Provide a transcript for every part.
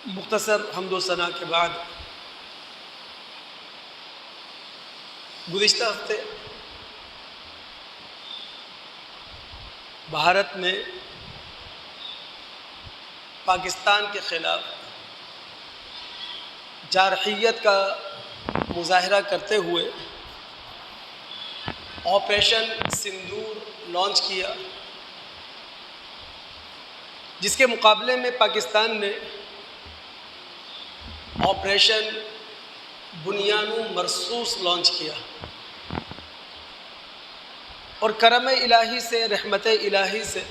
مختصر حمد و ثنا کے بعد گزشتہ ہفتے بھارت میں پاکستان کے خلاف جارحیت کا مظاہرہ کرتے ہوئے آپریشن سندور لانچ کیا، جس کے مقابلے میں پاکستان نے آپریشن بنیان مرصوص لانچ کیا، اور کرم الہی سے، رحمت الہی سے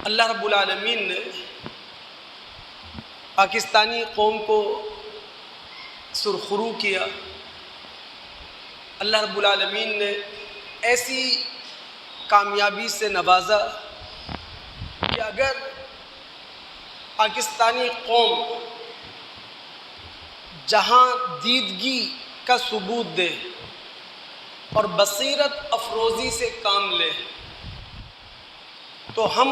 اللہ رب العالمین نے پاکستانی قوم کو سرخرو کیا۔ اللہ رب العالمین نے ایسی کامیابی سے نوازا کہ اگر پاکستانی قوم جہاں دیدگی کا ثبوت دے اور بصیرت افروزی سے کام لے تو ہم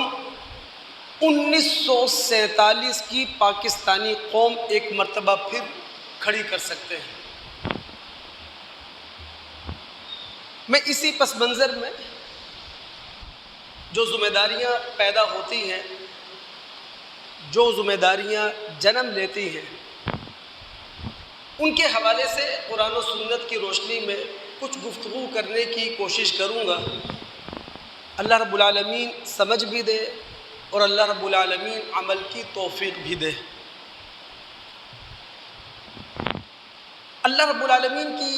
1947 کی پاکستانی قوم ایک مرتبہ پھر کھڑی کر سکتے ہیں۔ میں اسی پس منظر میں جو ذمہ داریاں پیدا ہوتی ہیں، جو ذمہ داریاں جنم لیتی ہیں، ان کے حوالے سے قرآن و سنت کی روشنی میں کچھ گفتگو کرنے کی کوشش کروں گا۔ اللہ رب العالمین سمجھ بھی دے اور اللہ رب العالمین عمل کی توفیق بھی دے۔ اللہ رب العالمین کی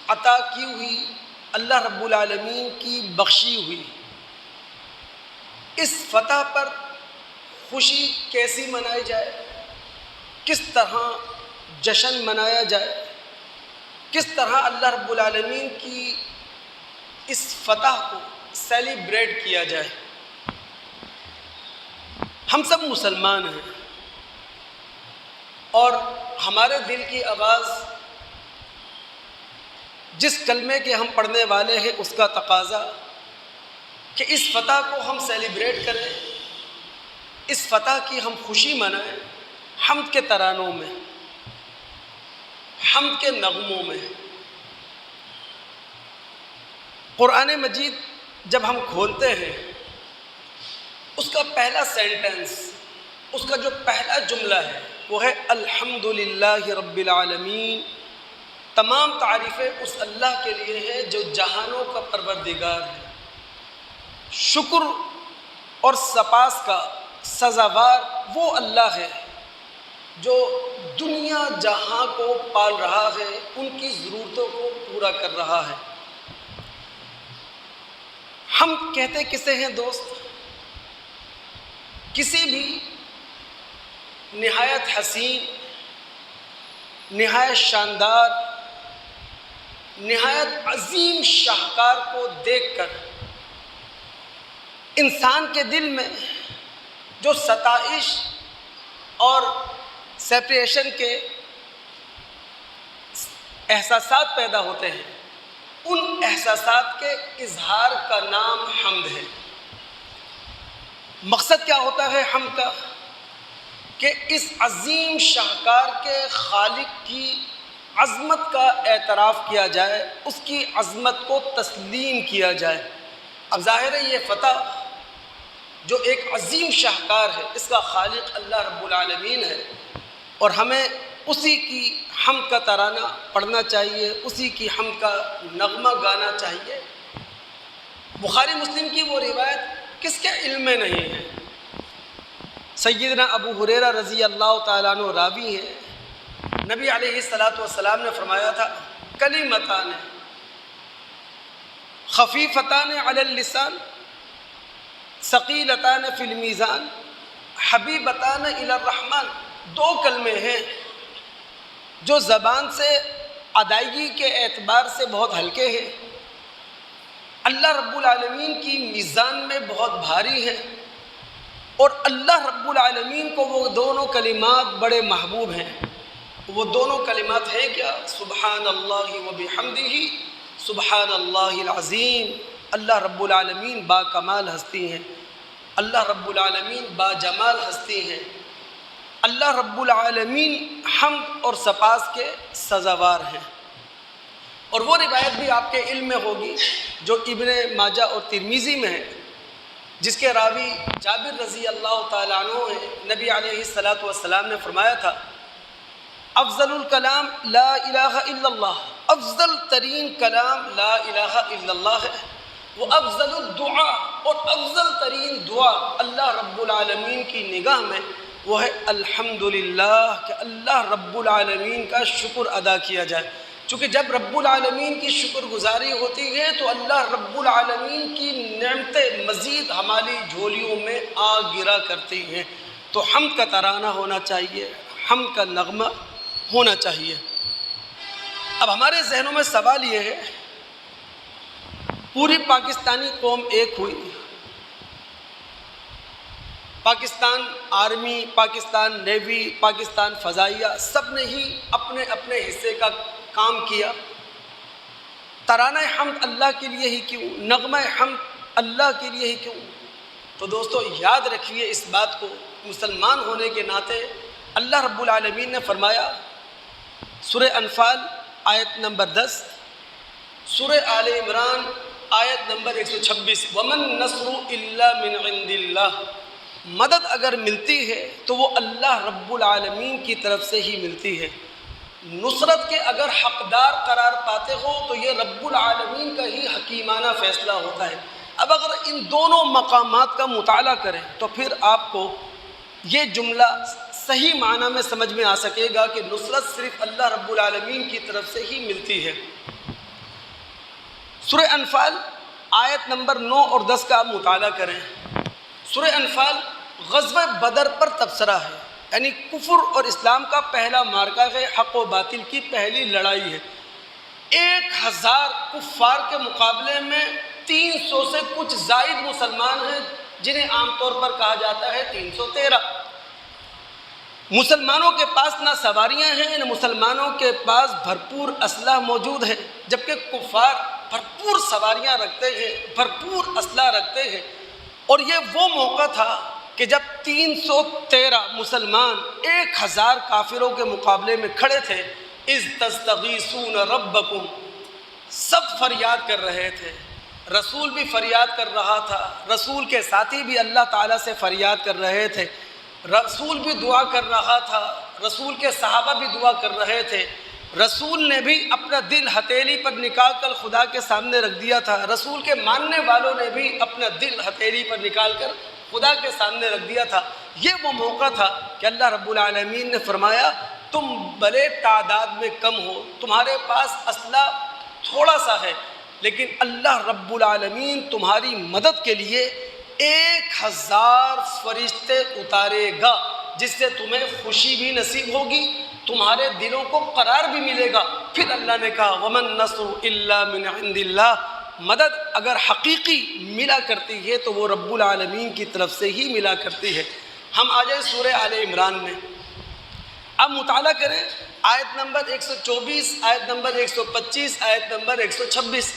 عطا کی ہوئی، اللہ رب العالمین کی بخشی ہوئی اس فتح پر خوشی کیسی منائی جائے، کس طرح جشن منایا جائے، کس طرح اللہ رب العالمین کی اس فتح کو سیلیبریٹ کیا جائے۔ ہم سب مسلمان ہیں اور ہمارے دل کی آواز جس کلمے کے ہم پڑھنے والے ہیں اس کا تقاضا کہ اس فتح کو ہم سیلیبریٹ کریں، اس فتح کی ہم خوشی منائیں حمد کے ترانوں میں، حمد کے نغموں میں۔ قرآن مجید جب ہم کھولتے ہیں، اس کا پہلا سینٹنس، اس کا جو پہلا جملہ ہے وہ ہے الحمدللہ رب العالمین۔ تمام تعریفیں اس اللہ کے لیے ہیں جو جہانوں کا پروردگار ہے۔ شکر اور سپاس کا سزاوار وہ اللہ ہے جو دنیا جہاں کو پال رہا ہے، ان کی ضرورتوں کو پورا کر رہا ہے۔ ہم کہتے کسے ہیں دوست؟ کسی بھی نہایت حسین، نہایت شاندار، نہایت عظیم شاہکار کو دیکھ کر انسان کے دل میں جو ستائش اور سیپریشن کے احساسات پیدا ہوتے ہیں، ان احساسات کے اظہار کا نام حمد ہے۔ مقصد کیا ہوتا ہے حمد کا؟ کہ اس عظیم شاہکار کے خالق کی عظمت کا اعتراف کیا جائے، اس کی عظمت کو تسلیم کیا جائے۔ اب ظاہر ہے یہ فتح جو ایک عظیم شاہکار ہے، اس کا خالق اللہ رب العالمین ہے، اور ہمیں اسی کی حمد کا ترانہ پڑھنا چاہیے، اسی کی حمد کا نغمہ گانا چاہیے۔ بخاری مسلم کی وہ روایت کس کے علم میں نہیں ہے؟ سیدنا ابو ہریرہ رضی اللہ تعالیٰ عنہ راوی ہیں، نبی علیہ السلام نے فرمایا تھا کلمتان خفیفتان علی اللسان ثقیلتان فی المیزان حبیبتان الی الرحمن۔ دو کلمے ہیں جو زبان سے ادائیگی کے اعتبار سے بہت ہلکے ہیں، اللہ رب العالمین کی میزان میں بہت بھاری ہیں، اور اللہ رب العالمین کو وہ دونوں کلمات بڑے محبوب ہیں۔ وہ دونوں کلمات ہیں کیا؟ سبحان اللہ و بحمدہ سبحان اللہ العظیم۔ اللہ رب العالمین با کمال ہستی ہیں، اللہ رب العالمین با جمال ہستی ہیں، اللہ رب العالمین حمد اور سپاس کے سزاوار ہیں۔ اور وہ روایت بھی آپ کے علم میں ہوگی جو ابن ماجہ اور ترمذی میں ہے، جس کے راوی جابر رضی اللہ تعالیٰ عنہ ہیں۔ نبی علیہ الصلاۃ والسلام نے فرمایا تھا، افضل الکلام لا الہ الا اللہ، افضل ترین کلام لا الہ الا اللہ ہے، وہ افضل الدعا، اور افضل ترین دعا اللہ رب العالمین کی نگاہ میں وہ ہے الحمدللہ، کہ اللہ رب العالمین کا شکر ادا کیا جائے۔ چونکہ جب رب العالمین کی شکر گزاری ہوتی ہے تو اللہ رب العالمین کی نعمتیں مزید ہماری جھولیوں میں آ گرا کرتی ہیں۔ تو حمد کا ترانہ ہونا چاہیے، حمد کا نغمہ ہونا چاہیے۔ اب ہمارے ذہنوں میں سوال یہ ہے، پوری پاکستانی قوم ایک ہوئی، پاکستان آرمی، پاکستان نیوی، پاکستان فضائیہ، سب نے ہی اپنے اپنے حصے کا کام کیا۔ ترانہ حمد اللہ کے لیے ہی کیوں، نغمہ حمد اللہ کے لیے ہی کیوں؟ تو دوستو یاد رکھیے اس بات کو، مسلمان ہونے کے ناطے اللہ رب العالمین نے فرمایا سورہ انفال آیت نمبر 10، سورہ آل عمران آیت نمبر 126، وَمَن نَّصْرُ إِلَّا مِنْ عِنْدِ اللَّهِ، مدد اگر ملتی ہے تو وہ اللہ رب العالمین کی طرف سے ہی ملتی ہے۔ نصرت کے اگر حقدار قرار پاتے ہو تو یہ رب العالمین کا ہی حکیمانہ فیصلہ ہوتا ہے۔ اب اگر ان دونوں مقامات کا مطالعہ کریں تو پھر آپ کو یہ جملہ صحیح معنی میں سمجھ میں آ سکے گا کہ نصرت صرف اللہ رب العالمین کی طرف سے ہی ملتی ہے۔ سورہ انفال آیت نمبر 9 اور 10 کا آپ مطالعہ کریں۔ سورہ انفال غزوہ بدر پر تبصرہ ہے، یعنی کفر اور اسلام کا پہلا معرکہ ہے، حق و باطل کی پہلی لڑائی ہے۔ 1000 کفار کے مقابلے میں 300 سے کچھ زائد مسلمان ہیں، جنہیں عام طور پر کہا جاتا ہے 313۔ مسلمانوں کے پاس نہ سواریاں ہیں، نہ مسلمانوں کے پاس بھرپور اسلحہ موجود ہے، جبکہ کفار بھرپور سواریاں رکھتے ہیں، بھرپور اسلحہ رکھتے ہیں۔ اور یہ وہ موقع تھا کہ جب 313 مسلمان 1000 کافروں کے مقابلے میں کھڑے تھے، اذ تستغیثون ربکم، سب فریاد کر رہے تھے، رسول بھی فریاد کر رہا تھا، رسول کے ساتھی بھی اللہ تعالیٰ سے فریاد کر رہے تھے، رسول بھی دعا کر رہا تھا، رسول کے صحابہ بھی دعا کر رہے تھے، رسول نے بھی اپنا دل ہتھیلی پر نکال کر خدا کے سامنے رکھ دیا تھا، رسول کے ماننے والوں نے بھی اپنا دل ہتھیلی پر نکال کر خدا کے سامنے رکھ دیا تھا۔ یہ وہ موقع تھا کہ اللہ رب العالمین نے فرمایا تم بھلے تعداد میں کم ہو، تمہارے پاس اسلحہ تھوڑا سا ہے، لیکن اللہ رب العالمین تمہاری مدد کے لیے 1000 فرشتے اتارے گا، جس سے تمہیں خوشی بھی نصیب ہوگی، تمہارے دلوں کو قرار بھی ملے گا۔ پھر اللہ نے کہا وَمَن نَّصْرُ إِلَّا مِنْ عِنْدِ اللَّهِ، مدد اگر حقیقی ملا کرتی ہے تو وہ رب العالمین کی طرف سے ہی ملا کرتی ہے۔ ہم آ جائیں سورہ آل عمران میں، اب مطالعہ کریں آیت نمبر 124، آیت نمبر 125، آیت نمبر 126۔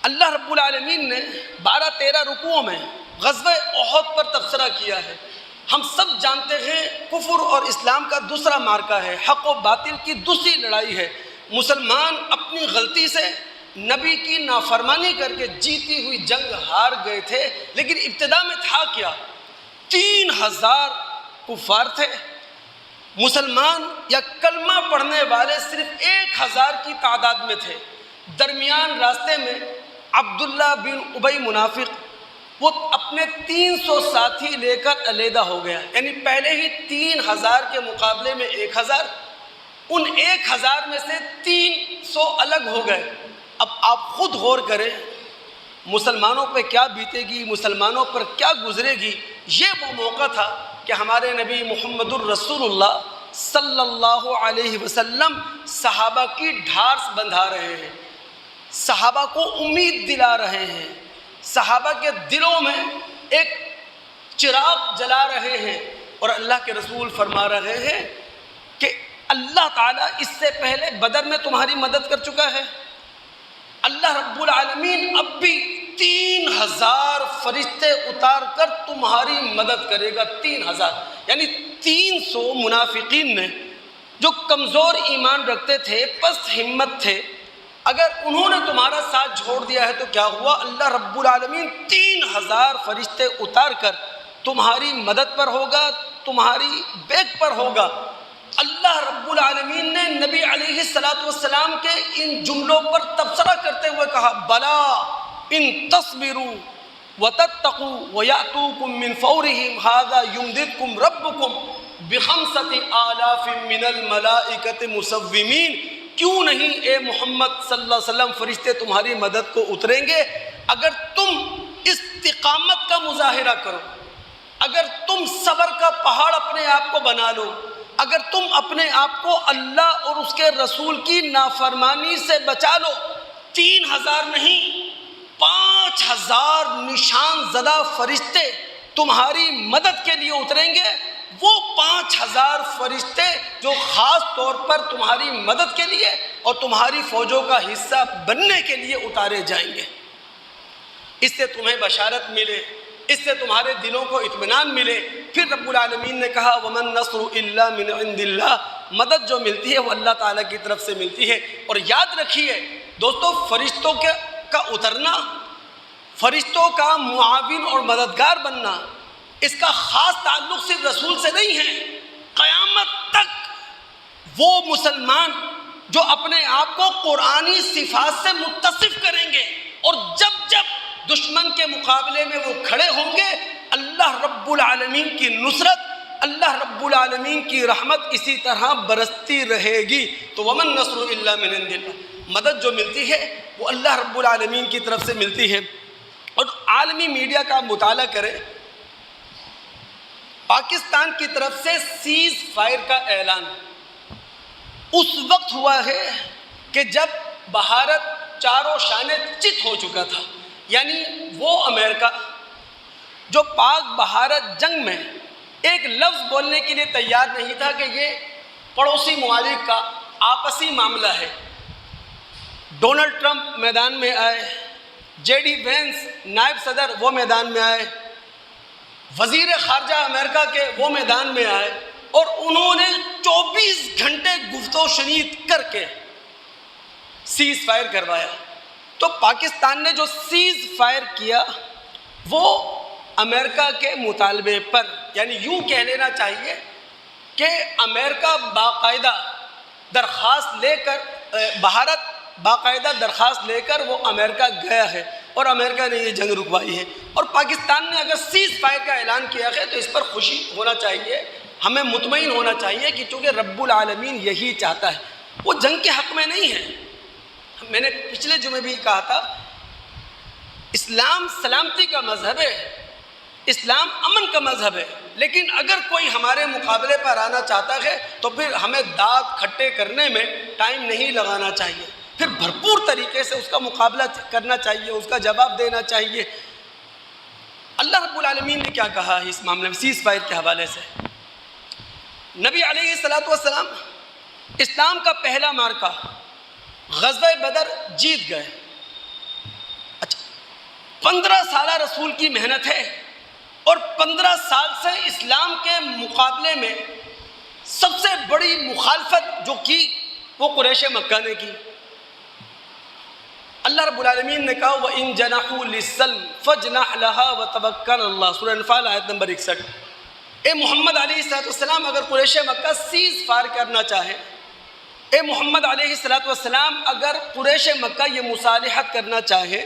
اللہ رب العالمین نے 12-13 رکوعوں میں غزوہ احد پر تبصرہ کیا ہے۔ ہم سب جانتے ہیں کفر اور اسلام کا دوسرا معرکہ ہے، حق و باطل کی دوسری لڑائی ہے۔ مسلمان اپنی غلطی سے نبی کی نافرمانی کر کے جیتی ہوئی جنگ ہار گئے تھے، لیکن ابتدا میں تھا کیا؟ 3000 کفار تھے، مسلمان یا کلمہ پڑھنے والے صرف 1000 کی تعداد میں تھے۔ درمیان راستے میں عبداللہ بن ابی منافق وہ اپنے 300 ساتھی لے کر علیحدہ ہو گیا، یعنی پہلے ہی 3000 کے مقابلے میں 1000، ان 1000 میں سے 300 الگ ہو گئے۔ اب آپ خود غور کریں مسلمانوں پہ کیا بیتے گی، مسلمانوں پر کیا گزرے گی۔ یہ وہ موقع تھا کہ ہمارے نبی محمد الرسول اللہ صلی اللہ علیہ وسلم صحابہ کی ڈھارس بندھا رہے ہیں، صحابہ کو امید دلا رہے ہیں، صحابہ کے دلوں میں ایک چراغ جلا رہے ہیں، اور اللہ کے رسول فرما رہے ہیں کہ اللہ تعالیٰ اس سے پہلے بدر میں تمہاری مدد کر چکا ہے، اللہ رب العالمین اب بھی 3000 فرشتے اتار کر تمہاری مدد کرے گا. 3000 یعنی 300 منافقین نے جو کمزور ایمان رکھتے تھے، پست ہمت تھے، اگر انہوں نے تمہارا ساتھ چھوڑ دیا ہے تو کیا ہوا؟ اللہ رب العالمین 3000 فرشتے اتار کر تمہاری مدد پر ہوگا، تمہاری بیک پر ہوگا. اللہ رب العالمین نے نبی علیہ السلام کے ان جملوں پر تبصرہ کرتے ہوئے کہا بلا ان تصبروا وتتقوا ويأتوكم من فورهم هذا يمددكم ربكم ب5,000 من الملائکۃ مسومین. کیوں نہیں اے محمد صلی اللہ علیہ وسلم فرشتے تمہاری مدد کو اتریں گے اگر تم استقامت کا مظاہرہ کرو، اگر تم صبر کا پہاڑ اپنے آپ کو بنا لو، اگر تم اپنے آپ کو اللہ اور اس کے رسول کی نافرمانی سے بچا لو. 3000 نہیں، 5000 نشان زدہ فرشتے تمہاری مدد کے لیے اتریں گے. وہ 5000 فرشتے جو خاص طور پر تمہاری مدد کے لیے اور تمہاری فوجوں کا حصہ بننے کے لیے اتارے جائیں گے. اس سے تمہیں بشارت ملے، اس سے تمہارے دلوں کو اطمینان ملے. پھر رب العالمین نے کہا وَمَن نَّصْرُ إِلَّا مِنْ عِنْدِ اللَّهِ، مدد جو ملتی ہے وہ اللہ تعالیٰ کی طرف سے ملتی ہے. اور یاد رکھیے دوستو، فرشتوں کا اترنا، فرشتوں کا معاون اور مددگار بننا، اس کا خاص تعلق صرف رسول سے نہیں ہے. قیامت تک وہ مسلمان جو اپنے آپ کو قرآنی صفات سے متصف کریں گے اور جب جب دشمن کے مقابلے میں وہ کھڑے ہوں گے، اللہ رب العالمین کی نصرت، اللہ رب العالمین کی رحمت اسی طرح برستی رہے گی. تو وَمَن نَّصْرُ إِلَّا مِنْ عِنْدِ اللَّهِ، مدد جو ملتی ہے وہ اللہ رب العالمین کی طرف سے ملتی ہے. اور عالمی میڈیا کا مطالعہ کریں، پاکستان کی طرف سے سیز فائر کا اعلان اس وقت ہوا ہے کہ جب بھارت چاروں شانے چت ہو چکا تھا. یعنی وہ امریکہ جو پاک بھارت جنگ میں ایک لفظ بولنے کے لیے تیار نہیں تھا کہ یہ پڑوسی ممالک کا آپسی معاملہ ہے. ڈونلڈ ٹرمپ میدان میں آئے، جے ڈی وینس نائب صدر وہ میدان میں آئے، وزیر خارجہ امریکہ کے وہ میدان میں آئے، اور انہوں نے 24 گھنٹے گفت و شنید کر کے سیز فائر کروایا. تو پاکستان نے جو سیز فائر کیا وہ امریکہ کے مطالبے پر، یعنی یوں کہہ لینا چاہیے کہ امریکہ باقاعدہ درخواست لے کر، بھارت باقاعدہ درخواست لے کر وہ امریکہ گیا ہے اور امریکہ نے یہ جنگ رکوائی ہے. اور پاکستان نے اگر سیز فائر کا اعلان کیا ہے تو اس پر خوشی ہونا چاہیے، ہمیں مطمئن ہونا چاہیے کہ چونکہ رب العالمین یہی چاہتا ہے. وہ جنگ کے حق میں نہیں ہے. میں نے پچھلے جمعے بھی کہا تھا اسلام سلامتی کا مذہب ہے، اسلام امن کا مذہب ہے، لیکن اگر کوئی ہمارے مقابلے پر آنا چاہتا ہے تو پھر ہمیں دانت کھٹے کرنے میں ٹائم نہیں لگانا چاہیے، پھر بھرپور طریقے سے اس کا مقابلہ کرنا چاہیے، اس کا جواب دینا چاہیے. اللہ رب العالمین نے کیا کہا ہے اس معاملے میں سیز فائر کے حوالے سے؟ نبی علیہ السلام اسلام کا پہلا معرکہ غزوہ بدر جیت گئے. اچھا، 15 سالہ رسول کی محنت ہے اور 15 سال سے اسلام کے مقابلے میں سب سے بڑی مخالفت جو کی وہ قریش مکہ نے کی. اللہ رب العالمین نے کہا وَإِن جَنَحُوا لِلسَّلْمِ فَاجْنَحْ لَهَا وَتَوَكَّلْ عَلَى اللَّهِ، سورہ انفال آیت نمبر 61. اے محمد علیہ السلام اگر قریش مکہ سیز فائر کرنا چاہے، اے محمد علیہ السلام اگر قریش مکہ یہ مصالحت کرنا چاہے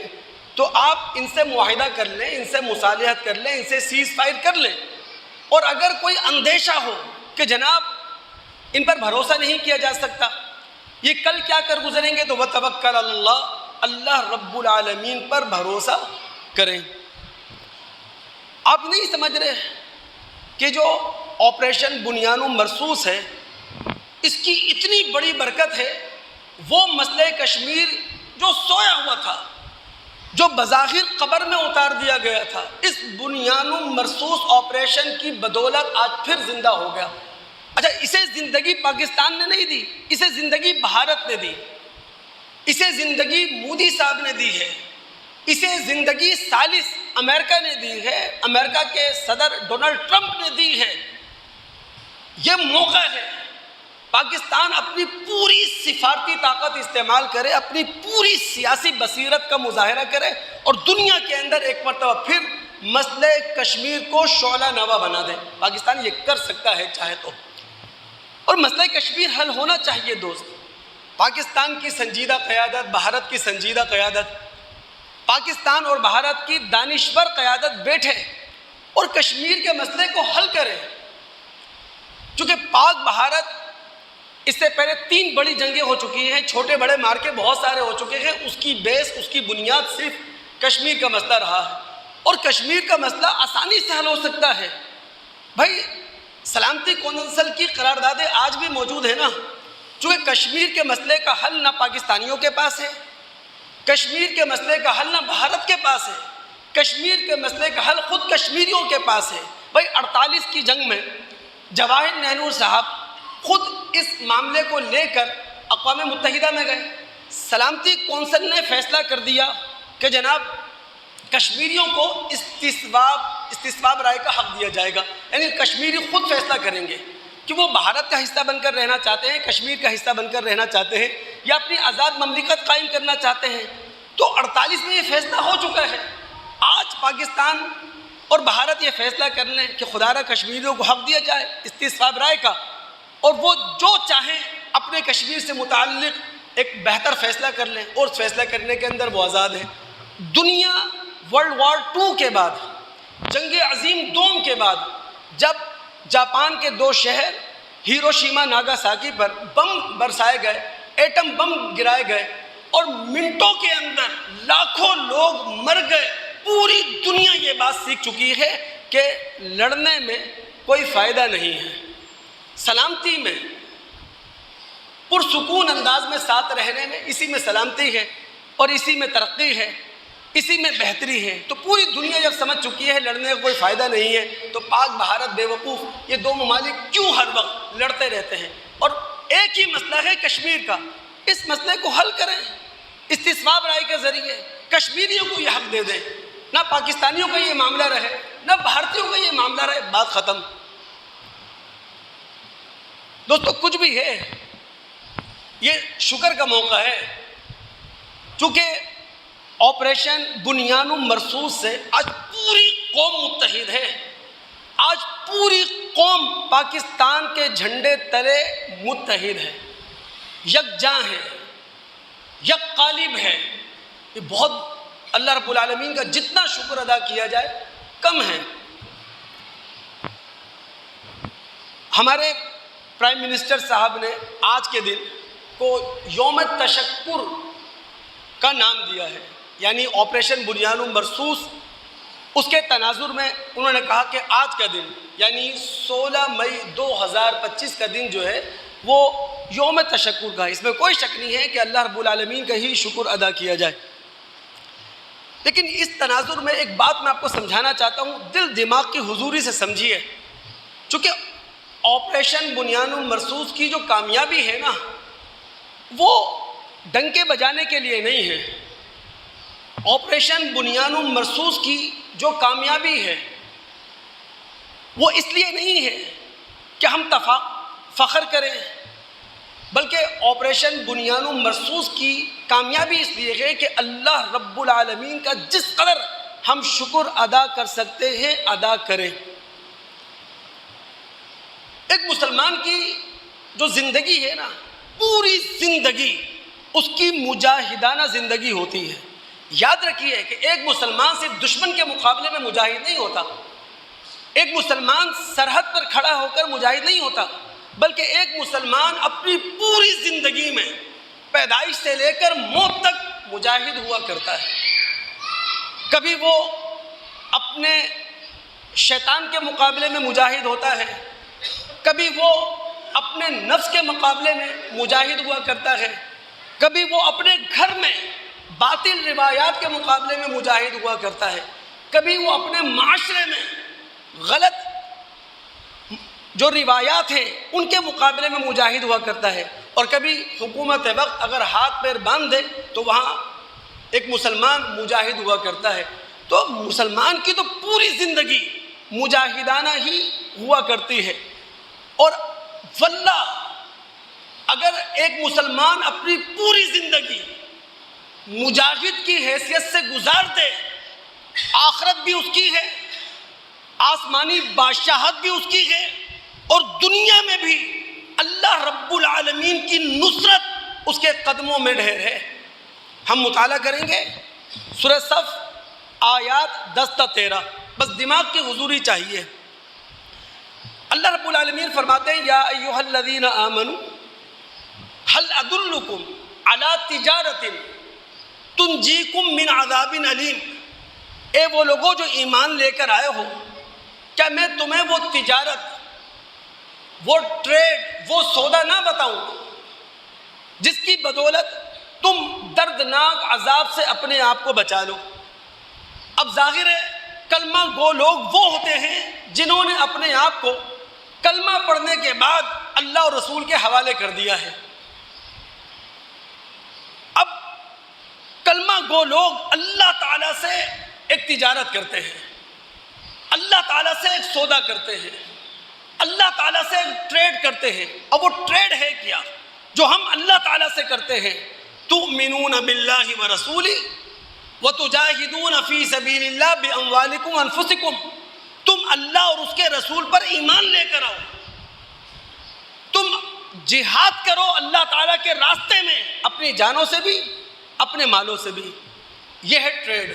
تو آپ ان سے معاہدہ کر لیں، ان سے مصالحت کر لیں، ان سے سیز فائر کر لیں. اور اگر کوئی اندیشہ ہو کہ جناب ان پر بھروسہ نہیں کیا جا سکتا، یہ کل کیا کر گزریں گے، تو وَتَوَكَّلْ عَلَى اللَّهِ، اللہ رب العالمین پر بھروسہ کریں. آپ نہیں سمجھ رہے کہ جو آپریشن بنیان مرصوص ہے اس کی اتنی بڑی برکت ہے. وہ مسئلہ کشمیر جو سویا ہوا تھا، جو بظاہر قبر میں اتار دیا گیا تھا، اس بنیان مرصوص آپریشن کی بدولت آج پھر زندہ ہو گیا. اچھا، اسے زندگی پاکستان نے نہیں دی، اسے زندگی بھارت نے دی، اسے زندگی مودی صاحب نے دی ہے. اسے زندگی ثالث امریکہ نے دی ہے، امریکہ کے صدر ڈونلڈ ٹرمپ نے دی ہے۔ یہ موقع ہے پاکستان اپنی پوری سفارتی طاقت استعمال کرے، اپنی پوری سیاسی بصیرت کا مظاہرہ کرے اور دنیا کے اندر ایک مرتبہ پھر مسئلہ کشمیر کو شعلہ نوا بنا دے۔ پاکستان یہ کر سکتا ہے چاہے تو، اور مسئلہ کشمیر حل ہونا چاہیے دوست۔ پاکستان کی سنجیدہ قیادت، بھارت کی سنجیدہ قیادت، پاکستان اور بھارت کی دانشور قیادت بیٹھے اور کشمیر کے مسئلے کو حل کرے۔ چونکہ پاک بھارت اس سے پہلے 3 بڑی جنگیں ہو چکی ہیں، چھوٹے بڑے مارکے بہت سارے ہو چکے ہیں، اس کی بیس، اس کی بنیاد صرف کشمیر کا مسئلہ رہا ہے، اور کشمیر کا مسئلہ آسانی سے حل ہو سکتا ہے۔ بھائی سلامتی کونسل کی قراردادیں آج بھی موجود ہیں نا، چونکہ کشمیر کے مسئلے کا حل نہ پاکستانیوں کے پاس ہے، کشمیر کے مسئلے کا حل نہ بھارت کے پاس ہے، کشمیر کے مسئلے کا حل خود کشمیریوں کے پاس ہے۔ بھائی 48 کی جنگ میں جواہر نہرو صاحب خود اس معاملے کو لے کر اقوام متحدہ میں گئے، سلامتی کونسل نے فیصلہ کر دیا کہ جناب کشمیریوں کو استصواب رائے کا حق دیا جائے گا، یعنی کشمیری خود فیصلہ کریں گے کہ وہ بھارت کا حصہ بن کر رہنا چاہتے ہیں، کشمیر کا حصہ بن کر رہنا چاہتے ہیں، یا اپنی آزاد مملکت قائم کرنا چاہتے ہیں۔ تو 48 میں یہ فیصلہ ہو چکا ہے۔ آج پاکستان اور بھارت یہ فیصلہ کر لیں کہ خدا را کشمیریوں کو حق دیا جائے استصواب رائے کا، اور وہ جو چاہیں اپنے کشمیر سے متعلق ایک بہتر فیصلہ کر لیں، اور فیصلہ کرنے کے اندر وہ آزاد ہیں۔ دنیا ورلڈ وار 2 کے بعد، جنگ عظیم دوم کے بعد، جب جاپان کے 2 شہر ہیروشیما ناگاساکی پر بم برسائے گئے، ایٹم بم گرائے گئے، اور منٹوں کے اندر لاکھوں لوگ مر گئے، پوری دنیا یہ بات سیکھ چکی ہے کہ لڑنے میں کوئی فائدہ نہیں ہے، سلامتی میں، پرسکون انداز میں ساتھ رہنے میں، اسی میں سلامتی ہے اور اسی میں ترقی ہے، اسی میں بہتری ہے۔ تو پوری دنیا جب سمجھ چکی ہے لڑنے کا کوئی فائدہ نہیں ہے، تو پاک بھارت بے وقوف یہ 2 ممالک کیوں ہر وقت لڑتے رہتے ہیں؟ اور ایک ہی مسئلہ ہے کشمیر کا، اس مسئلے کو حل کریں استصواب رائے کے ذریعے، کشمیریوں کو یہ حق دے دیں، نہ پاکستانیوں کا یہ معاملہ رہے نہ بھارتیوں کا یہ معاملہ رہے، بات ختم۔ دوستو کچھ بھی ہے، یہ شکر کا موقع ہے، چونکہ آپریشن بنیان مرصوص سے آج پوری قوم متحد ہے، آج پوری قوم پاکستان کے جھنڈے تلے متحد ہے، یکجاں ہے، یک قالب ہے۔ یہ بہت اللہ رب العالمین کا جتنا شکر ادا کیا جائے کم ہے۔ ہمارے پرائم منسٹر صاحب نے آج کے دن کو یوم تشکر کا نام دیا ہے، یعنی آپریشن بنیان مرصوص، اس کے تناظر میں انہوں نے کہا کہ آج کا دن یعنی 16 مئی 2025 کا دن جو ہے وہ یوم تشکر کا ہے۔ اس میں کوئی شک نہیں ہے کہ اللہ رب العالمین کا ہی شکر ادا کیا جائے، لیکن اس تناظر میں ایک بات میں آپ کو سمجھانا چاہتا ہوں، دل دماغ کی حضوری سے سمجھیے، چونکہ آپریشن بنیان مرصوص کی جو کامیابی ہے نا، وہ ڈنکے بجانے کے لیے نہیں ہے۔ آپریشن بنیان مرصوص کی جو کامیابی ہے وہ اس لیے نہیں ہے کہ ہم فخر کریں، بلکہ آپریشن بنیان مرصوص کی کامیابی اس لیے ہے کہ اللہ رب العالمین کا جس قدر ہم شکر ادا کر سکتے ہیں ادا کریں۔ ایک مسلمان کی جو زندگی ہے نا، پوری زندگی اس کی مجاہدانہ زندگی ہوتی ہے۔ یاد رکھیے کہ ایک مسلمان صرف دشمن کے مقابلے میں مجاہد نہیں ہوتا، ایک مسلمان سرحد پر کھڑا ہو کر مجاہد نہیں ہوتا، بلکہ ایک مسلمان اپنی پوری زندگی میں پیدائش سے لے کر موت تک مجاہد ہوا کرتا ہے۔ کبھی وہ اپنے شیطان کے مقابلے میں مجاہد ہوتا ہے، کبھی وہ اپنے نفس کے مقابلے میں مجاہد ہوا کرتا ہے، کبھی وہ اپنے گھر میں باطل روایات کے مقابلے میں مجاہد ہوا کرتا ہے، کبھی وہ اپنے معاشرے میں غلط جو روایات ہیں ان کے مقابلے میں مجاہد ہوا کرتا ہے، اور کبھی حکومت وقت اگر ہاتھ پیر باندھ دے تو وہاں ایک مسلمان مجاہد ہوا کرتا ہے، تو مسلمان کی تو پوری زندگی مجاہدانہ ہی ہوا کرتی ہے. اور واللہ اگر ایک مسلمان اپنی پوری زندگی مجاہد کی حیثیت سے گزار دے، آخرت بھی اس کی ہے، آسمانی بادشاہت بھی اس کی ہے، اور دنیا میں بھی اللہ رب العالمین کی نصرت اس کے قدموں میں ڈھیر ہے. ہم مطالعہ کریں گے سورہ صف آیات 10 تا 13، بس دماغ کی حضوری چاہیے. اللہ رب العالمین فرماتے ہیں یا ایھا الذین آمنوا هل ادلکم علی تجارۃ تنجیکم من عذاب علیم. اے وہ لوگوں جو ایمان لے کر آئے ہو، کیا میں تمہیں وہ تجارت، وہ ٹریڈ، وہ سودا نہ بتاؤں جس کی بدولت تم دردناک عذاب سے اپنے آپ کو بچا لو. اب ظاہر ہے کلمہ گو لوگ وہ ہوتے ہیں جنہوں نے اپنے آپ کو کلمہ پڑھنے کے بعد اللہ اور رسول کے حوالے کر دیا ہے. اب کلمہ گو لوگ اللہ تعالیٰ سے ایک تجارت کرتے ہیں، اللہ تعالیٰ سے ایک سودا کرتے ہیں، اللہ تعالیٰ سے ایک ٹریڈ کرتے ہیں. اور وہ ٹریڈ ہے کیا جو ہم اللہ تعالیٰ سے کرتے ہیں؟ تؤمنون باللہ ورسولہ وتجاہدون فی سبیل اللہ باموالکم وانفسکم. تم اللہ اور اس کے رسول پر ایمان لے کر آؤ، تم جہاد کرو اللہ تعالیٰ کے راستے میں اپنی جانوں سے بھی اپنے مالوں سے بھی. یہ ہے ٹریڈ،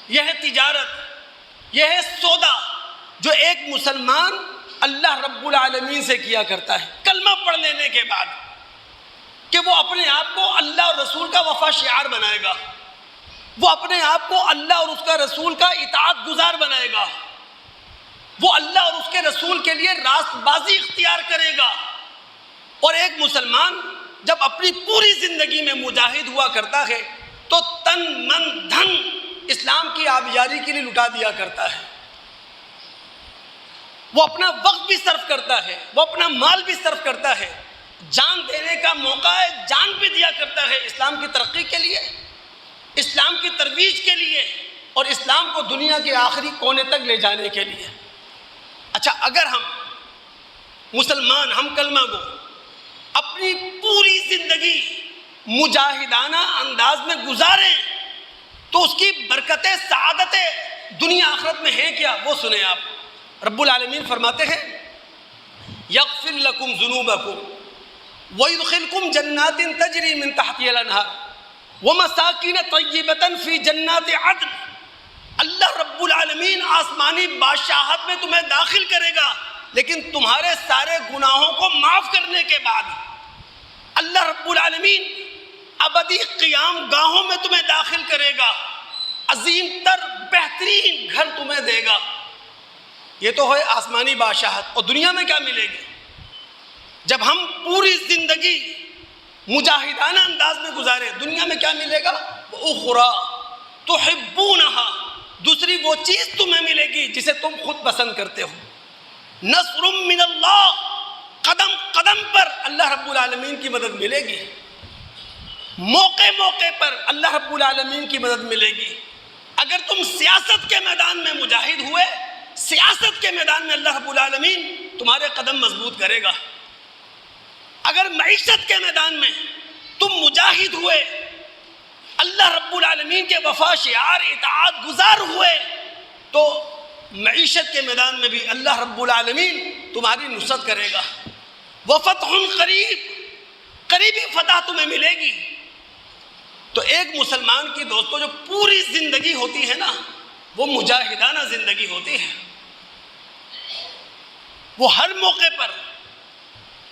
یہ ہے تجارت، یہ ہے سودا جو ایک مسلمان اللہ رب العالمین سے کیا کرتا ہے کلمہ پڑھ لینے کے بعد، کہ وہ اپنے آپ کو اللہ اور رسول کا وفا شعار بنائے گا، وہ اپنے آپ کو اللہ اور اس کا رسول کا اطاعت گزار بنائے گا، وہ اللہ اور اس کے رسول کے لیے راست بازی اختیار کرے گا. اور ایک مسلمان جب اپنی پوری زندگی میں مجاہد ہوا کرتا ہے تو تن من دھن اسلام کی آبیاری کے لیے لٹا دیا کرتا ہے. وہ اپنا وقت بھی صرف کرتا ہے، وہ اپنا مال بھی صرف کرتا ہے، جان دینے کا موقع ہے جان بھی دیا کرتا ہے اسلام کی ترقی کے لیے، اسلام کی ترویج کے لیے، اور اسلام کو دنیا کے آخری کونے تک لے جانے کے لیے. اچھا، اگر ہم مسلمان، ہم کلمہ گو اپنی پوری زندگی مجاہدانہ انداز میں گزاریں تو اس کی برکتیں، سعادتیں دنیا آخرت میں ہیں کیا، وہ سنیں آپ. رب العالمین فرماتے ہیں یغفر لکم ذنوبکم ویدخلکم جنات تجری من تحتها الانہار ومساکن طیبۃ فی جنات عدن. اللہ رب العالمین آسمانی بادشاہت میں تمہیں داخل کرے گا، لیکن تمہارے سارے گناہوں کو معاف کرنے کے بعد اللہ رب العالمین ابدی قیام گاہوں میں تمہیں داخل کرے گا، عظیم تر بہترین گھر تمہیں دے گا. یہ تو ہے آسمانی بادشاہت. اور دنیا میں کیا ملے گی جب ہم پوری زندگی مجاہدانہ انداز میں گزارے؟ دنیا میں کیا ملے گا؟ اخری تحبونہا، دوسری وہ چیز تمہیں ملے گی جسے تم خود پسند کرتے ہو. نصر من اللہ، قدم قدم پر اللہ رب العالمین کی مدد ملے گی، موقع موقع پر اللہ رب العالمین کی مدد ملے گی. اگر تم سیاست کے میدان میں مجاہد ہوئے، سیاست کے میدان میں اللہ رب العالمین تمہارے قدم مضبوط کرے گا. اگر معیشت کے میدان میں تم مجاہد ہوئے، اللہ رب العالمین کے وفا شعار اطاعت گزار ہوئے، تو معیشت کے میدان میں بھی اللہ رب العالمین تمہاری نصرت کرے گا. وفتح قریب، قریبی فتح تمہیں ملے گی. تو ایک مسلمان کی دوستو جو پوری زندگی ہوتی ہے نا، وہ مجاہدانہ زندگی ہوتی ہے. وہ ہر موقع پر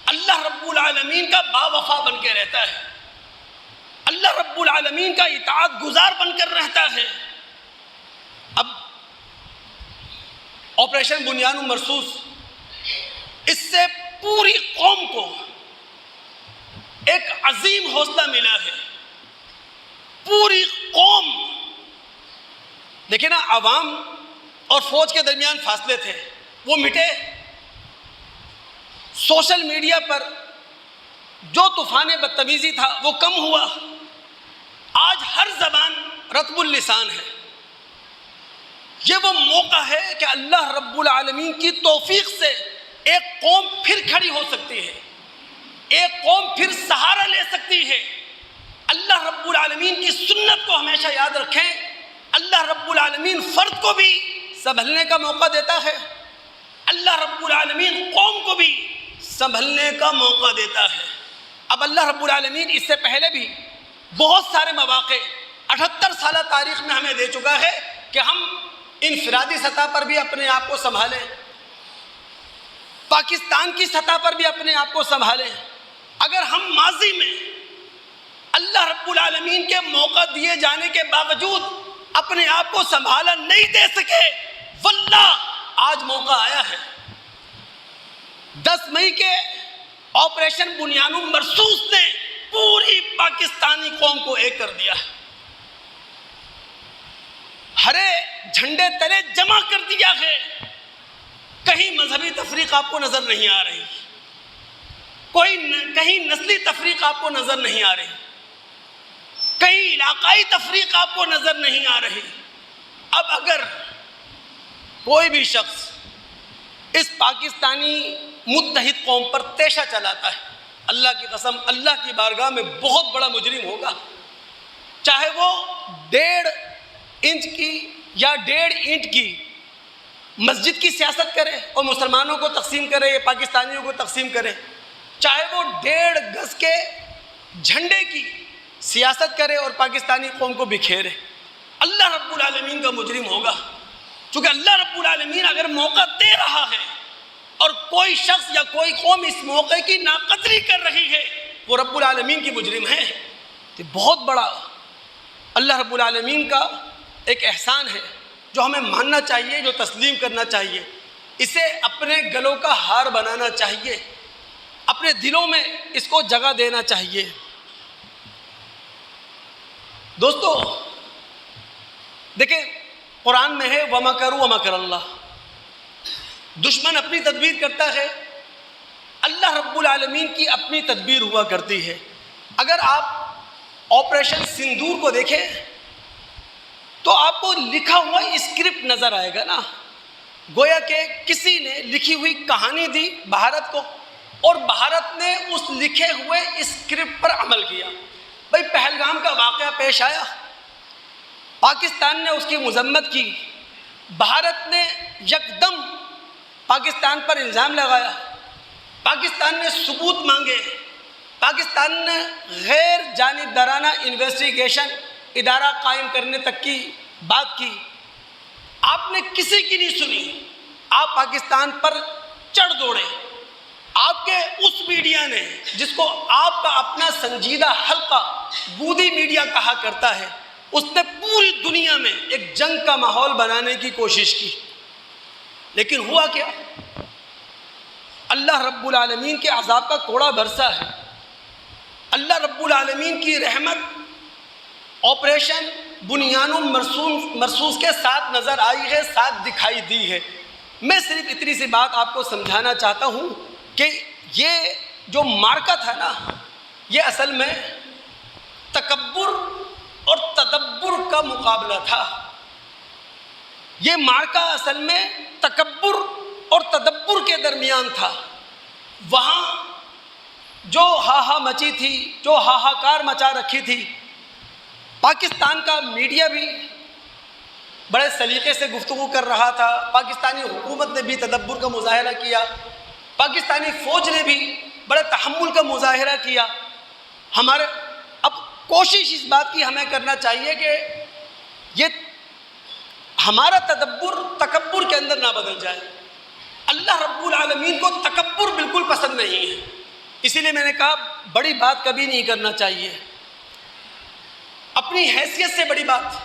اللہ رب العالمین کا با وفا بن کے رہتا ہے، اللہ رب العالمین کا اطاعت گزار بن کر رہتا ہے. اب آپریشن بنیان مرصوص، اس سے پوری قوم کو ایک عظیم حوصلہ ملا ہے. پوری قوم، دیکھیں نا، عوام اور فوج کے درمیان فاصلے تھے، وہ مٹے. سوشل میڈیا پر جو طوفان بدتمیزی تھا وہ کم ہوا. آج ہر زبان رطب اللسان ہے. یہ وہ موقع ہے کہ اللہ رب العالمین کی توفیق سے ایک قوم پھر کھڑی ہو سکتی ہے، ایک قوم پھر سہارا لے سکتی ہے. اللہ رب العالمین کی سنت کو ہمیشہ یاد رکھیں. اللہ رب العالمین فرد کو بھی سنبھلنے کا موقع دیتا ہے، اللہ رب العالمین قوم کو بھی سنبھلنے کا موقع دیتا ہے. اب اللہ رب العالمین اس سے پہلے بھی بہت سارے مواقع 78 سالہ تاریخ میں ہمیں دے چکا ہے کہ ہم انفرادی سطح پر بھی اپنے آپ کو سنبھالیں، پاکستان کی سطح پر بھی اپنے آپ کو سنبھالیں. اگر ہم ماضی میں اللہ رب العالمین کے موقع دیے جانے کے باوجود اپنے آپ کو سنبھالا نہیں دے سکے، واللہ آج موقع آیا ہے. 10 مئی کے آپریشن بنیان مرصوص نے پوری پاکستانی قوم کو ایک کر دیا ہے، ہرے جھنڈے تلے جمع کر دیا ہے. کہیں مذہبی تفریق آپ کو نظر نہیں آ رہی، کہیں نسلی تفریق آپ کو نظر نہیں آ رہی، کہیں علاقائی تفریق آپ کو نظر نہیں آ رہی. اب اگر کوئی بھی شخص اس پاکستانی متحد قوم پر تیشہ چلاتا ہے، اللہ کی قسم اللہ کی بارگاہ میں بہت بڑا مجرم ہوگا. چاہے وہ 1.5 انچ کی یا 1.5 اینٹ کی مسجد کی سیاست کرے اور مسلمانوں کو تقسیم کرے یا پاکستانیوں کو تقسیم کرے، چاہے وہ 1.5 گز کے جھنڈے کی سیاست کرے اور پاکستانی قوم کو بکھیرے، اللہ رب العالمین کا مجرم ہوگا. چونکہ اللہ رب العالمین اگر موقع دے رہا ہے اور کوئی شخص یا کوئی قوم اس موقع کی ناقدری کر رہی ہے، وہ رب العالمین کی مجرم ہے. تو بہت بڑا اللہ رب العالمین کا ایک احسان ہے جو ہمیں ماننا چاہیے، جو تسلیم کرنا چاہیے. اسے اپنے گلوں کا ہار بنانا چاہیے، اپنے دلوں میں اس کو جگہ دینا چاہیے. دوستو دیکھیں قرآن میں ہے وَمَكَرُوا وَمَكَرَ اللَّهُ. دشمن اپنی تدبیر کرتا ہے، اللہ رب العالمین کی اپنی تدبیر ہوا کرتی ہے. اگر آپ آپریشن سندور کو دیکھیں تو آپ کو لکھا ہوا اسکرپٹ نظر آئے گا نا، گویا کہ کسی نے لکھی ہوئی کہانی دی بھارت کو اور بھارت نے اس لکھے ہوئے اسکرپٹ پر عمل کیا. بھئی پہلگام کا واقعہ پیش آیا، پاکستان نے اس کی مذمت کی، بھارت نے یکدم پاکستان پر الزام لگایا، پاکستان نے ثبوت مانگے، پاکستان نے غیر جانبدارانہ انویسٹیگیشن ادارہ قائم کرنے تک کی بات کی. آپ نے کسی کی نہیں سنی، آپ پاکستان پر چڑھ دوڑے. آپ کے اس میڈیا نے جس کو آپ کا اپنا سنجیدہ حلقہ گودی میڈیا کہا کرتا ہے، اس نے پوری دنیا میں ایک جنگ کا ماحول بنانے کی کوشش کی. لیکن ہوا کیا؟ اللہ رب العالمین کے عذاب کا کوڑا برسا ہے. اللہ رب العالمین کی رحمت آپریشن بنیان مرصوص کے ساتھ نظر آئی ہے، ساتھ دکھائی دی ہے. میں صرف اتنی سی بات آپ کو سمجھانا چاہتا ہوں کہ یہ جو مارکا تھا نا، یہ اصل میں تکبر اور تدبر کا مقابلہ تھا. یہ مارکا اصل میں تکبر اور تدبر کے درمیان تھا. وہاں جو ہاہا مچی تھی، جو ہاہاکار مچا رکھی تھی، پاکستان کا میڈیا بھی بڑے سلیقے سے گفتگو کر رہا تھا، پاکستانی حکومت نے بھی تدبر کا مظاہرہ کیا، پاکستانی فوج نے بھی بڑے تحمل کا مظاہرہ کیا. ہمارے اب کوشش اس بات کی ہمیں کرنا چاہیے کہ یہ ہمارا تدبر تکبر کے اندر نہ بدل جائے. اللہ رب العالمین کو تکبر بالکل پسند نہیں ہے، اسی لیے میں نے کہا بڑی بات کبھی نہیں کرنا چاہیے. اپنی حیثیت سے بڑی بات،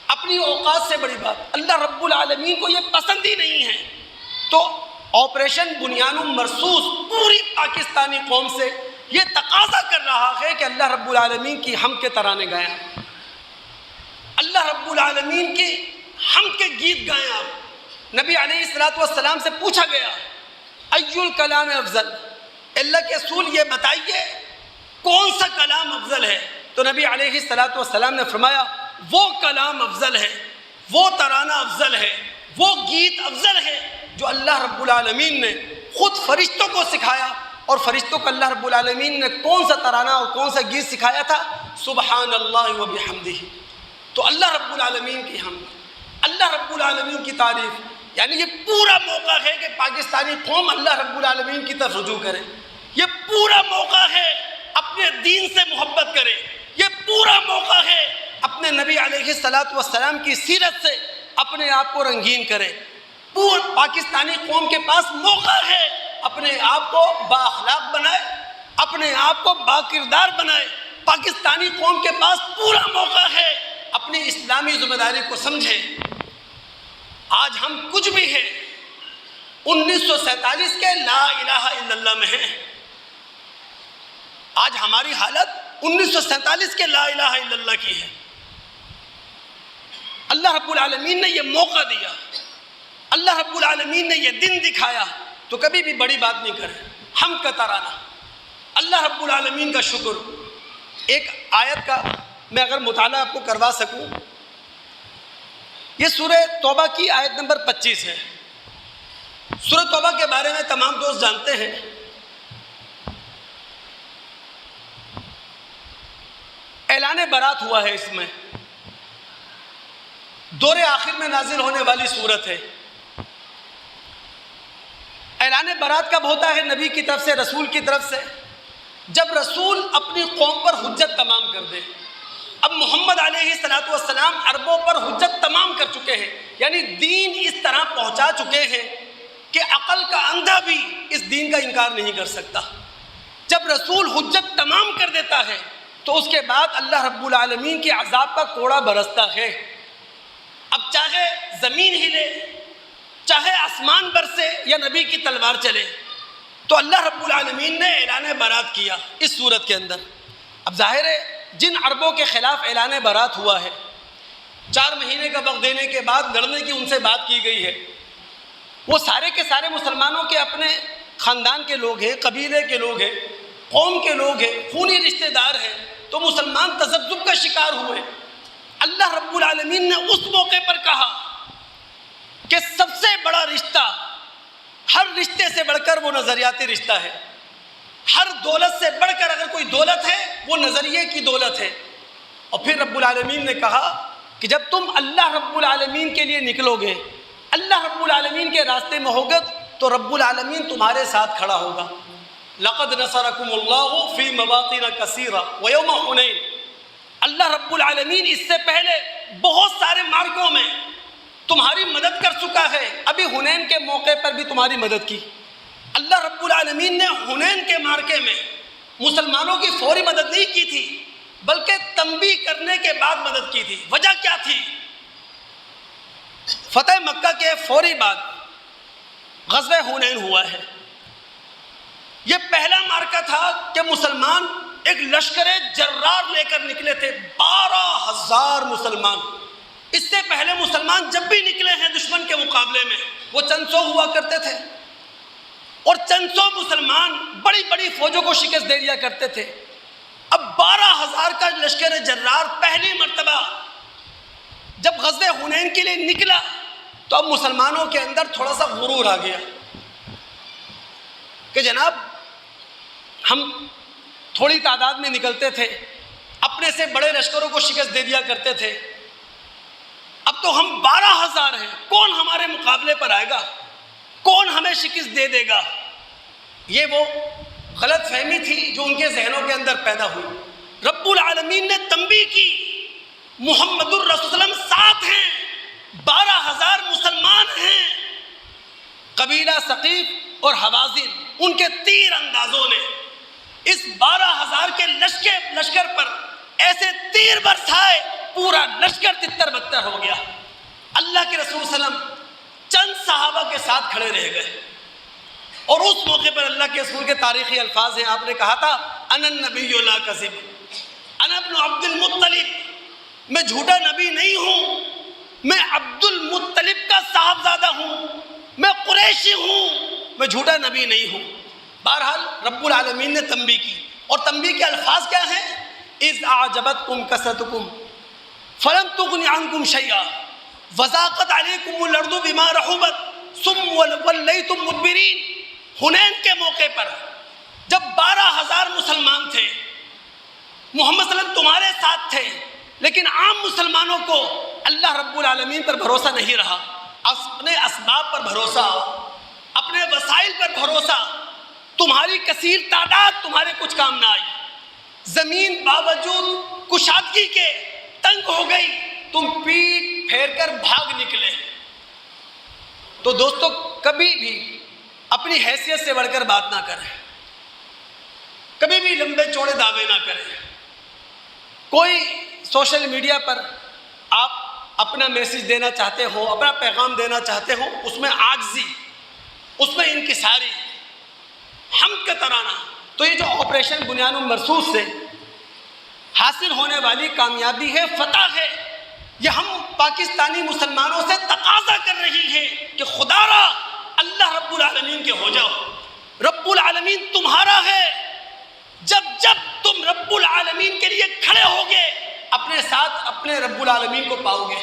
اپنی اوقات سے بڑی بات اللہ رب العالمین کو یہ پسند ہی نہیں ہے. تو آپریشن بنیان مرصوص پوری پاکستانی قوم سے یہ تقاضا کر رہا ہے کہ اللہ رب العالمین کی حمد کے ترانے گائیں آپ، اللہ رب العالمین کی حمد کے گیت گائیں آپ. نبی علیہ السلام سے پوچھا گیا ای الکلام افضل، اللہ کے رسول یہ بتائیے کون سا کلام افضل ہے؟ تو نبی علیہ الصلوۃ والسلام نے فرمایا وہ کلام افضل ہے، وہ ترانہ افضل ہے، وہ گیت افضل ہے جو اللہ رب العالمین نے خود فرشتوں کو سکھایا. اور فرشتوں کو اللہ رب العالمین نے کون سا ترانہ اور کون سا گیت سکھایا تھا؟ سبحان اللہ و بحمدہ. تو اللہ رب العالمین کی حمد، اللہ رب العالمین کی تعریف، یعنی یہ پورا موقع ہے کہ پاکستانی قوم اللہ رب العالمین کی طرف رجوع کرے. یہ پورا موقع ہے اپنے دین سے محبت کرے. یہ پورا موقع ہے اپنے نبی علیہ الصلوۃ والسلام کی سیرت سے اپنے آپ کو رنگین کرے. پاکستانی قوم کے پاس موقع ہے اپنے آپ کو با اخلاق بنائے، اپنے آپ کو با کردار بنائے. پاکستانی قوم کے پاس پورا موقع ہے اپنی اسلامی ذمہ داری کو سمجھے. آج ہم کچھ بھی ہیں 1947 کے لا الہ الا اللہ میں ہیں. آج ہماری حالت 1947 کے لا الہ الا اللہ کی ہے. اللہ رب العالمین نے یہ موقع دیا، اللہ رب العالمین نے یہ دن دکھایا، تو کبھی بھی بڑی بات نہیں کریں. ہم کا ترانہ، اللہ رب العالمین کا شکر. ایک آیت کا میں اگر مطالعہ آپ کو کروا سکوں، یہ سورہ توبہ کی آیت نمبر 25 ہے. سورہ توبہ کے بارے میں تمام دوست جانتے ہیں. اعلان برات ہوا ہے، اس میں دور آخر میں نازل ہونے والی صورت ہے. اعلان برات کب ہوتا ہے؟ نبی کی طرف سے، رسول کی طرف سے، جب رسول اپنی قوم پر حجت تمام کر دے. اب محمد علیہ الصلوۃ والسلام عربوں پر حجت تمام کر چکے ہیں، یعنی دین اس طرح پہنچا چکے ہیں کہ عقل کا اندھا بھی اس دین کا انکار نہیں کر سکتا. جب رسول حجت تمام کر دیتا ہے تو اس کے بعد اللہ رب العالمین کے عذاب کا کوڑا برستا ہے. اب چاہے زمین ہلے، چاہے آسمان برسے یا نبی کی تلوار چلے، تو اللہ رب العالمین نے اعلان برات کیا اس صورت کے اندر. اب ظاہر ہے جن عربوں کے خلاف اعلان برات ہوا ہے، 4 مہینے کا وقت دینے کے بعد لڑنے کی ان سے بات کی گئی ہے، وہ سارے کے سارے مسلمانوں کے اپنے خاندان کے لوگ ہیں، قبیلے کے لوگ ہیں، قوم کے لوگ ہیں، خونی رشتہ دار ہیں. تو مسلمان تذبذب کا شکار ہوئے. اللہ رب العالمین نے اس موقع پر کہا کہ سب سے بڑا رشتہ، ہر رشتے سے بڑھ کر وہ نظریاتی رشتہ ہے. ہر دولت سے بڑھ کر اگر کوئی دولت ہے وہ نظریے کی دولت ہے. اور پھر رب العالمین نے کہا کہ جب تم اللہ رب العالمین کے لیے نکلو گے، اللہ رب العالمین کے راستے میں ہوگے، تو رب العالمین تمہارے ساتھ کھڑا ہوگا. لقد نصرکم اللہ فی مواطن کثیرہ ویوم حنین. اللہ رب العالمین اس سے پہلے بہت سارے مارکوں میں تمہاری مدد کر چکا ہے. ابھی حنین کے موقع پر بھی تمہاری مدد کی. اللہ رب العالمین نے حنین کے مارکے میں مسلمانوں کی فوری مدد نہیں کی تھی، بلکہ تنبیہ کرنے کے بعد مدد کی تھی. وجہ کیا تھی؟ فتح مکہ کے فوری بعد غزوہ حنین ہوا ہے. یہ پہلا مارکہ تھا کہ مسلمان ایک لشکر جرار لے کر نکلے تھے، 12,000 مسلمان. اس سے پہلے مسلمان جب بھی نکلے ہیں دشمن کے مقابلے میں وہ چند سو ہوا کرتے تھے، اور چند سو مسلمان بڑی بڑی فوجوں کو شکست دے دیا کرتے تھے. اب 12,000 کا لشکر جرار پہلی مرتبہ جب غزوہ حنین کے لیے نکلا تو اب مسلمانوں کے اندر تھوڑا سا غرور آ گیا کہ جناب ہم تھوڑی تعداد میں نکلتے تھے، اپنے سے بڑے لشکروں کو شکست دے دیا کرتے تھے، اب تو ہم 12,000 ہیں، کون ہمارے مقابلے پر آئے گا، کون ہمیں شکست دے دے گا. یہ وہ غلط فہمی تھی جو ان کے ذہنوں کے اندر پیدا ہوئی. رب العالمین نے تنبیہ کی، محمد الرسول صلی اللہ علیہ وسلم ساتھ ہیں، 12,000 مسلمان ہیں. قبیلہ ثقیف اور حوازن ان کے تیر اندازوں نے اس 12,000 کے لشکر پر ایسے تیر برسائے، پورا لشکر تتر بتر ہو گیا. اللہ کے رسول صلی اللہ علیہ وسلم چند صحابہ کے ساتھ کھڑے رہ گئے، اور اس موقع پر اللہ کے رسول کے تاریخی الفاظ ہیں. آپ نے کہا تھا انا النبی لا کذب، انا ابن عبد المطلب، میں جھوٹا نبی نہیں ہوں، میں عبد المطلب کا صاحبزادہ ہوں، میں قریشی ہوں، میں جھوٹا نبی نہیں ہوں. بہرحال رب العالمین نے تنبیہ کی، اور تنبیہ کے الفاظ کیا ہیں اذ اعجبتکم کثرتکم فلم تغن عنکم شیئا وضاقت علیکم الارض بما رحبت ثم ولیتم مدبرین. حنین کے موقع پر جب 12,000 مسلمان تھے، محمد صلی اللہ علیہ وسلم تمہارے ساتھ تھے، لیکن عام مسلمانوں کو اللہ رب العالمین پر بھروسہ نہیں رہا، اپنے اسباب پر بھروسہ، اپنے وسائل پر بھروسہ، تمہاری کثیر تعداد تمہارے کچھ کام نہ آئی، زمین باوجود کشادگی کے تنگ ہو گئی، تم پیٹ پھیر کر بھاگ نکلے. تو دوستو کبھی بھی اپنی حیثیت سے بڑھ کر بات نہ کریں، کبھی بھی لمبے چوڑے دعوے نہ کریں. کوئی سوشل میڈیا پر آپ اپنا میسیج دینا چاہتے ہو، اپنا پیغام دینا چاہتے ہو، اس میں عاجزی، اس میں انکساری، حمد کا ترانہ. تو یہ جو آپریشن بنیان المرصوص سے حاصل ہونے والی کامیابی ہے، فتح ہے، یہ ہم پاکستانی مسلمانوں سے تقاضا کر رہی ہے کہ خدا را اللہ رب العالمین کے ہو جاؤ. رب العالمین تمہارا ہے. جب جب تم رب العالمین کے لیے کھڑے ہوگے، اپنے ساتھ اپنے رب العالمین کو پاؤ گے.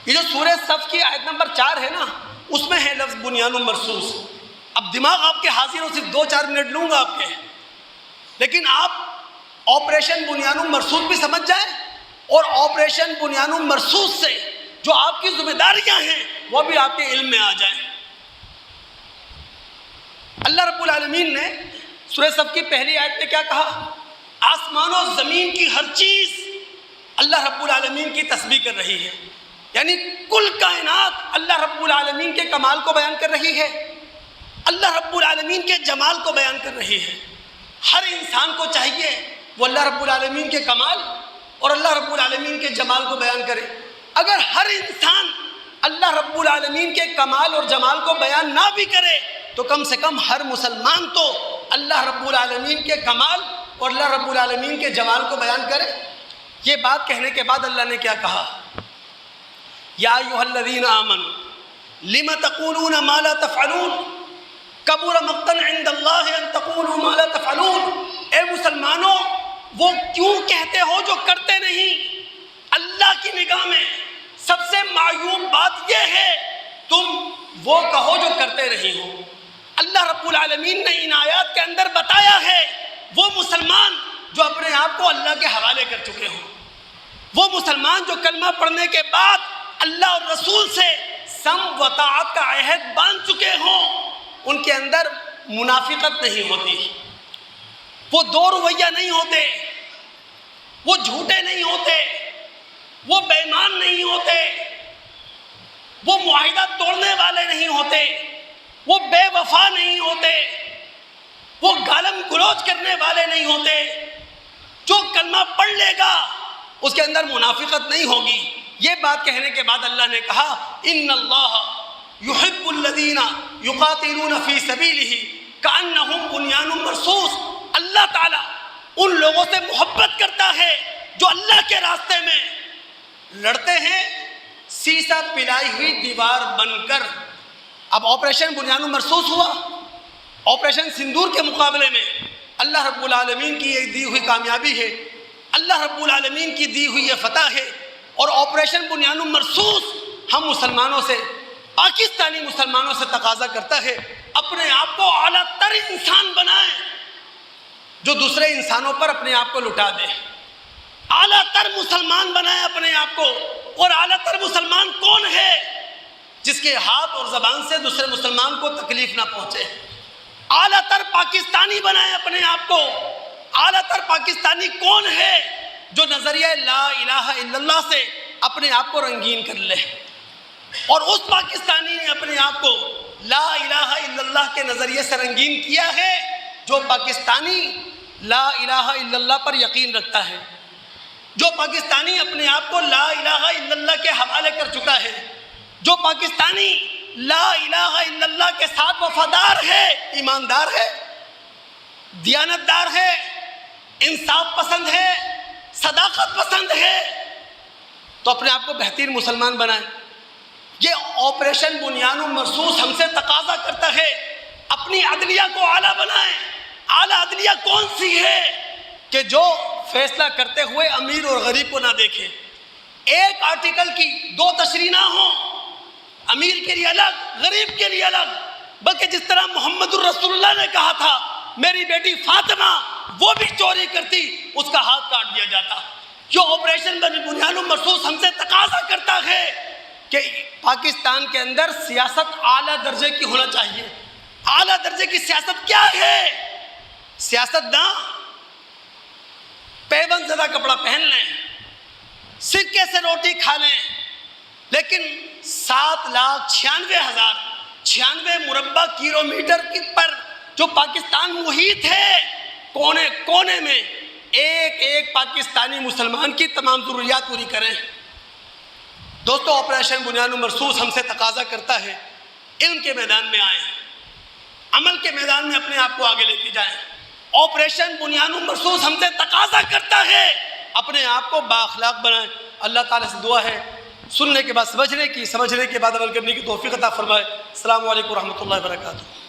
یہ جو سورہ صف کی آیت نمبر 4 ہے نا، اس میں ہے لفظ بنیان المرصوص. اب دماغ آپ کے حاضر ہو، صرف 2-4 منٹ لوں گا آپ کے، لیکن آپ آپریشن بنیان المرصوص بھی سمجھ جائیں اور آپریشن بنیان المرصوص سے جو آپ کی ذمہ داریاں ہیں وہ بھی آپ کے علم میں آ جائیں. اللہ رب العالمین نے سورہ صف کی پہلی آیت میں کیا کہا؟ آسمان و زمین کی ہر چیز اللہ رب العالمین کی تسبیح کر رہی ہے. یعنی کل کائنات اللہ رب العالمین کے کمال کو بیان کر رہی ہے، اللہ رب العالمین کے جمال کو بیان کر رہی ہے. ہر انسان کو چاہیے وہ اللہ رب العالمین کے کمال اور اللہ رب العالمین کے جمال کو بیان کرے. اگر ہر انسان اللہ رب العالمین کے کمال اور جمال کو بیان نہ بھی کرے تو کم سے کم ہر مسلمان تو اللہ رب العالمین کے کمال اور اللہ رب العالمین کے جمال کو بیان کرے. یہ بات کہنے کے بعد اللہ نے کیا کہا؟ یا ایھا الذین آمنوا لم تقولون ما لا تفعلون کبر مقتا عند اللہ ان تقولوا ما لا تفعلون. اے مسلمانوں، وہ کیوں کہتے ہو جو کرتے نہیں؟ اللہ کی نگاہ میں سب سے معیوب بات یہ ہے تم وہ کہو جو کرتے نہیں ہو. اللہ رب العالمین نے ان آیات کے اندر بتایا ہے وہ مسلمان جو اپنے آپ کو اللہ کے حوالے کر چکے ہوں، وہ مسلمان جو کلمہ پڑھنے کے بعد اللہ اور رسول سے سم و طاعت کا عہد باندھ چکے ہوں، ان کے اندر منافقت نہیں ہوتی، وہ دو رویہ نہیں ہوتے، وہ جھوٹے نہیں ہوتے، وہ بے ایمان نہیں ہوتے، وہ معاہدہ توڑنے والے نہیں ہوتے، وہ بے وفا نہیں ہوتے، وہ گالم گلوچ کرنے والے نہیں ہوتے. جو کلمہ پڑھ لے گا اس کے اندر منافقت نہیں ہوگی. یہ بات کہنے کے بعد اللہ نے کہا ان اللہ یحب الذین یقاتلون فی سبیلہ کأنہم بنیان مرصوص. اللہ تعالیٰ ان لوگوں سے محبت کرتا ہے جو اللہ کے راستے میں لڑتے ہیں سیسا پلائی ہوئی دیوار بن کر. اب آپریشن بنیان مرصوص ہوا، آپریشن سندور کے مقابلے میں اللہ رب العالمین کی یہ دی ہوئی کامیابی ہے، اللہ رب العالمین کی دی ہوئی یہ فتح ہے. اور آپریشن بنیان مرصوص ہم مسلمانوں سے، پاکستانی مسلمانوں سے تقاضا کرتا ہے اپنے آپ کو اعلیٰ تر انسان بنائیں جو دوسرے انسانوں پر اپنے آپ کو لٹا دے. اعلیٰ تر مسلمان بنائیں اپنے آپ کو. اور اعلیٰ تر مسلمان کون ہے؟ جس کے ہاتھ اور زبان سے دوسرے مسلمان کو تکلیف نہ پہنچے. اعلیٰ تر پاکستانی بنائیں اپنے آپ کو. اعلیٰ تر پاکستانی کون ہے؟ جو نظریہ لا الہ الا اللہ سے اپنے آپ کو رنگین کر لے. اور اس پاکستانی نے اپنے آپ کو لا الہ الا اللہ کے نظریے سے رنگین کیا ہے جو پاکستانی لا الہ الا اللہ پر یقین رکھتا ہے، جو پاکستانی اپنے آپ کو لا الہ الا اللہ کے حوالے کر چکا ہے، جو پاکستانی لا الہ الا اللہ کے ساتھ وفادار ہے، ایماندار ہے، دیانتدار ہے، انصاف پسند ہے، صداقت پسند ہے، تو اپنے آپ کو بہترین مسلمان بنائیں. یہ آپریشن بنیان مرصوص ہم سے تقاضا کرتا ہے اپنی عدلیہ کو اعلیٰ بنائیں. اعلیٰ عدلیہ کون سی ہے؟ کہ جو فیصلہ کرتے ہوئے امیر اور غریب کو نہ دیکھیں، ایک آرٹیکل کی دو تشریح نہ ہوں، امیر کے لیے الگ غریب کے لیے الگ، بلکہ جس طرح محمد الرسول اللہ نے کہا تھا میری بیٹی فاطمہ وہ بھی چوری کرتی اس کا ہاتھ کاٹ دیا جاتا۔ جو آپریشن بنیان مرصوص ہم سے تقاضا کرتا ہے کہ پاکستان کے اندر سیاست اعلیٰ درجے کی ہونا چاہیے۔ اعلیٰ درجے کی سیاست کیا ہے؟ سیاست نہ پیبند زدہ کپڑا پہن لیں، سکے سے روٹی کھا لیں، لیکن 7,96,096 مربع کلومیٹر پر جو پاکستان محیط ہے، کونے کونے میں ایک ایک پاکستانی مسلمان کی تمام ضروریات پوری کریں۔ دوستو، آپریشن بنیان مرصوص ہم سے تقاضا کرتا ہے علم کے میدان میں آئیں، عمل کے میدان میں اپنے آپ کو آگے لے کے جائیں۔ آپریشن بنیان مرصوص ہم سے تقاضا کرتا ہے اپنے آپ کو بااخلاق بنائیں۔ اللہ تعالیٰ سے دعا ہے سننے کے بعد سمجھنے کے بعد عمل کرنے کی توفیق عطا فرمائے۔ السلام علیکم ورحمۃ اللہ وبرکاتہ۔